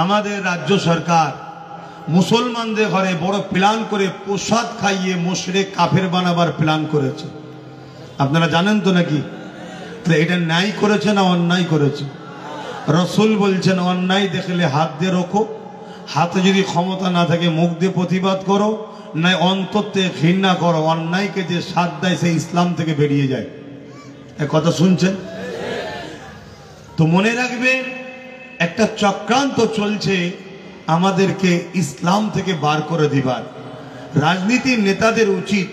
আমাদের রাজ্য সরকার মুসলমানদের ঘরে বড় প্ল্যান করে প্রসাদ খাইয়ে মুশরিক কাফের বানাবার প্ল্যান করেছে। আপনারা জানেন তো নাকি? এটা ন্যায় করেছে না অন্যায় করেছে? রসুল বলছেন অন্যায় দেখলে হাত দিয়ে রোখো, হাতে যদি ক্ষমতা না থাকে মুখ দিয়ে প্রতিবাদ করো, না অন্তর থেকে ঘৃণা করো। অন্যায়কে যে সাথ দেয় সে ইসলাম থেকে বেরিয়ে যায়। এ কথা শুনছেন তো মনে রাখবেন, একটা চক্রান্ত চলছে আমাদেরকে ইসলাম থেকে বার করে দিবার। রাজনীতির নেতাদের উচিত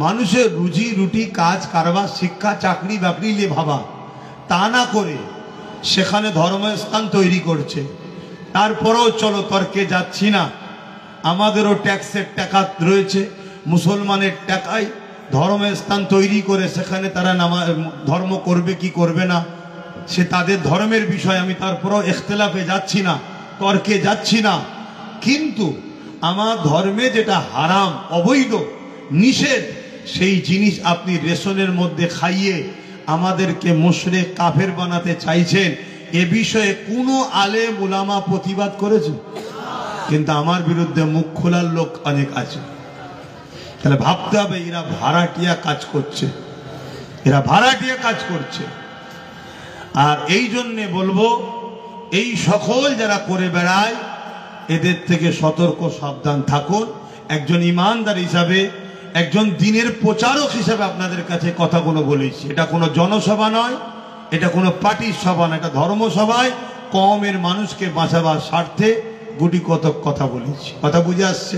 মানুষের রুজি রুটি কাজ কারবার শিক্ষা চাকরি বাকরি নিয়ে ভাবা, তা না করে সেখানে ধর্মস্থান তৈরি করছে। তারপরেও চলো তর্কে যাচ্ছি না, আমাদেরও ট্যাক্সের টাকা রয়েছে, মুসলমানের টাকায় ধর্মস্থান তৈরি করে সেখানে তারা ধর্ম করবে কি করবে না সে তাদের ধর্মের বিষয়। আমি তারপরেও ইখতিলাফে যাচ্ছি না, তর্কে যাচ্ছি না, কিন্তু আমার ধর্মে যেটা হারাম অবৈধ নিষেধ সেই জিনিস আপনি রেশনের মধ্যে খাইয়ে আমাদেরকে মুশরিক কাফের বানাতে চাইছেন। এ বিষয়ে কোনো আলেম উলামা প্রতিবাদ করেছে? কিন্তু আমার বিরুদ্ধে মুখ খোলার লোক অনেক আছে। তাহলে ভাবতে হবে এরা ভাড়াটিয়া কাজ করছে, এরা ভাড়াটিয়া কাজ করছে। আর এই জন্যে বলবো, এই সকল যারা করে বেড়ায় এদের থেকে সতর্ক সাবধান থাকুন। একজন ইমানদার হিসাবে, একজন দ্বীনের প্রচারক হিসাবে আপনাদের কাছে কথাগুলো বলেছি। এটা কোনো জনসভা নয়, এটা কোনো পার্টির সভা না, এটা ধর্মসভায় কওমের মানুষকে বাঁচাবার স্বার্থে গুটি কতক কথা বলেছি। কথা বুঝে আসছে?